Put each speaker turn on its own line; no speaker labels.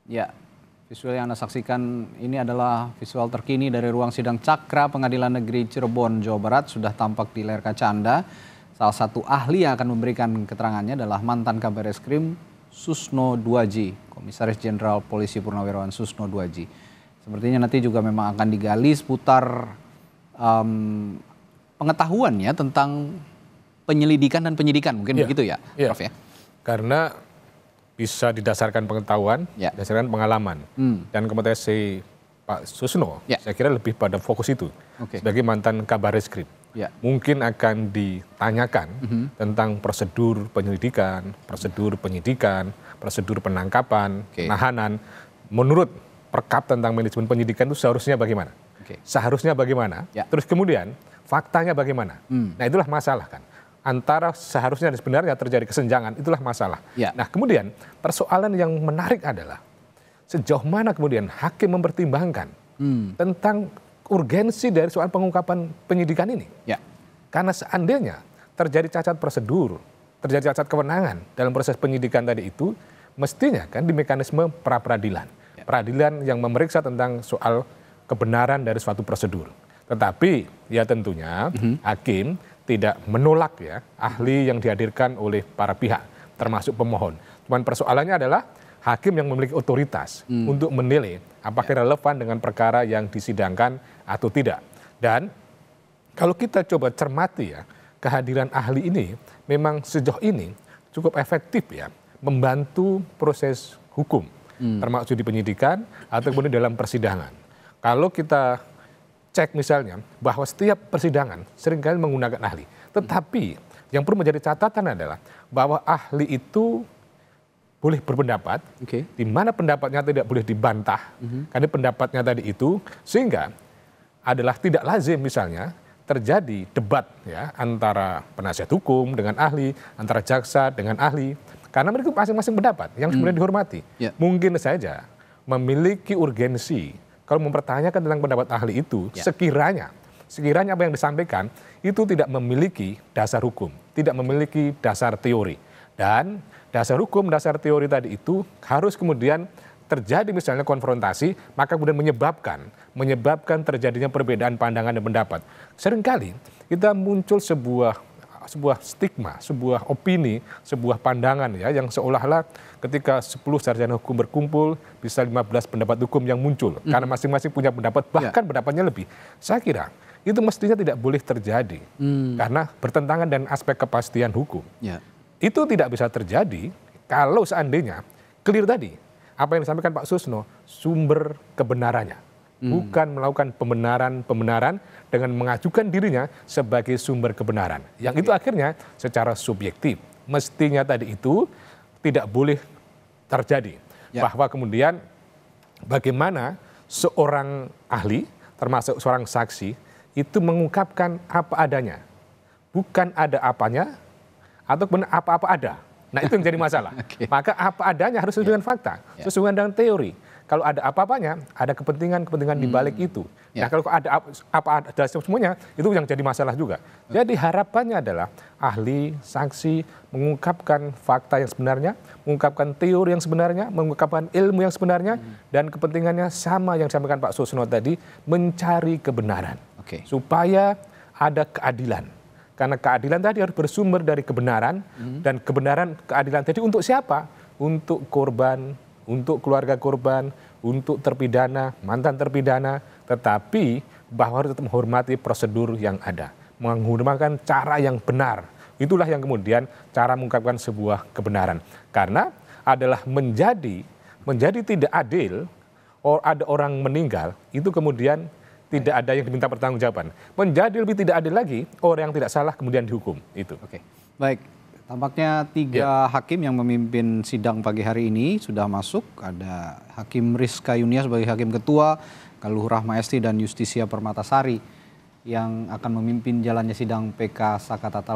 Ya, visual yang Anda saksikan ini adalah visual terkini dari ruang sidang Cakra Pengadilan Negeri Cirebon, Jawa Barat. Sudah tampak di layar kaca Anda. Salah satu ahli yang akan memberikan keterangannya adalah mantan Kabar Eskrim Susno Duaji, Komisaris Jenderal Polisi Purnawirawan Susno Duaji. Sepertinya nanti juga memang akan digali seputar pengetahuannya tentang penyelidikan dan penyidikan, mungkin begitu ya, Prof ya?
Karena bisa didasarkan pengetahuan, didasarkan pengalaman. Dan kompetensi Pak Susno, saya kira lebih pada fokus itu. Sebagai mantan Kabar Eskrim. Mungkin akan ditanyakan tentang prosedur penyelidikan, prosedur penyidikan, prosedur penangkapan, penahanan. Menurut Perkap tentang manajemen penyidikan itu seharusnya bagaimana? Seharusnya bagaimana? Terus kemudian faktanya bagaimana? Nah itulah masalah kan. Antara seharusnya dan sebenarnya terjadi kesenjangan, itulah masalah. Nah kemudian persoalan yang menarik adalah sejauh mana kemudian hakim mempertimbangkan tentang urgensi dari soal pengungkapan penyidikan ini. Karena seandainya terjadi cacat prosedur, terjadi cacat kewenangan dalam proses penyidikan tadi itu, mestinya kan di mekanisme pra-peradilan. Peradilan yang memeriksa tentang soal kebenaran dari suatu prosedur. Tetapi ya tentunya hakim tidak menolak ya ahli yang dihadirkan oleh para pihak, termasuk pemohon. Cuman persoalannya adalah hakim yang memiliki otoritas untuk menilai apakah relevan dengan perkara yang disidangkan atau tidak. Dan kalau kita coba cermati ya, kehadiran ahli ini memang sejauh ini cukup efektif ya membantu proses hukum, termasuk di penyidikan ataupun dalam persidangan. Kalau kita cek misalnya bahwa setiap persidangan seringkali menggunakan ahli. Tetapi yang perlu menjadi catatan adalah bahwa ahli itu boleh berpendapat, di mana pendapatnya tidak boleh dibantah, karena pendapatnya tadi itu, sehingga adalah tidak lazim misalnya terjadi debat ya antara penasihat hukum dengan ahli, antara jaksa dengan ahli, karena mereka masing-masing pendapat yang sebenarnya dihormati. Mungkin saja memiliki urgensi kalau mempertanyakan tentang pendapat ahli itu, sekiranya apa yang disampaikan itu tidak memiliki dasar hukum, tidak memiliki dasar teori. Dan dasar hukum, dasar teori tadi itu harus kemudian terjadi misalnya konfrontasi, maka kemudian menyebabkan terjadinya perbedaan pandangan dan pendapat. Seringkali kita muncul sebuah stigma, sebuah opini, sebuah pandangan ya yang seolah-olah ketika 10 sarjana hukum berkumpul bisa 15 pendapat hukum yang muncul karena masing-masing punya pendapat, bahkan pendapatnya lebih. Saya kira itu mestinya tidak boleh terjadi karena bertentangan dengan aspek kepastian hukum. Itu tidak bisa terjadi kalau seandainya clear tadi apa yang disampaikan Pak Susno, sumber kebenarannya. Bukan melakukan pembenaran dengan mengajukan dirinya sebagai sumber kebenaran. Yang itu akhirnya secara subjektif. Mestinya tadi itu tidak boleh terjadi. Bahwa kemudian bagaimana seorang ahli, termasuk seorang saksi, itu mengungkapkan apa adanya. Bukan ada apanya, ataupun apa-apa ada. Nah itu yang jadi masalah. Maka apa adanya harus sesuai dengan fakta, sesuai dengan teori. Kalau ada apa-apanya, ada kepentingan-kepentingan di balik itu. Nah kalau ada apa ada semuanya, itu yang jadi masalah juga. Jadi harapannya adalah ahli, saksi mengungkapkan fakta yang sebenarnya, mengungkapkan teori yang sebenarnya, mengungkapkan ilmu yang sebenarnya, dan kepentingannya sama yang disampaikan Pak Susno tadi, mencari kebenaran. Supaya ada keadilan. Karena keadilan tadi harus bersumber dari kebenaran, dan keadilan tadi untuk siapa? Untuk korban, untuk keluarga korban, untuk terpidana, mantan terpidana, tetapi bahwa harus tetap menghormati prosedur yang ada. Menggunakan cara yang benar. Itulah yang kemudian cara mengungkapkan sebuah kebenaran. Karena adalah menjadi tidak adil, ada orang meninggal, itu kemudian tidak ada yang diminta pertanggungjawaban. Menjadi lebih tidak adil lagi, orang yang tidak salah kemudian dihukum. Itu.
Baik. Tampaknya 3 hakim yang memimpin sidang pagi hari ini sudah masuk. Ada Hakim Rizka Yunia sebagai Hakim Ketua, Galuh Rahmaesti dan Justisia Permatasari yang akan memimpin jalannya sidang PK Saka Tatal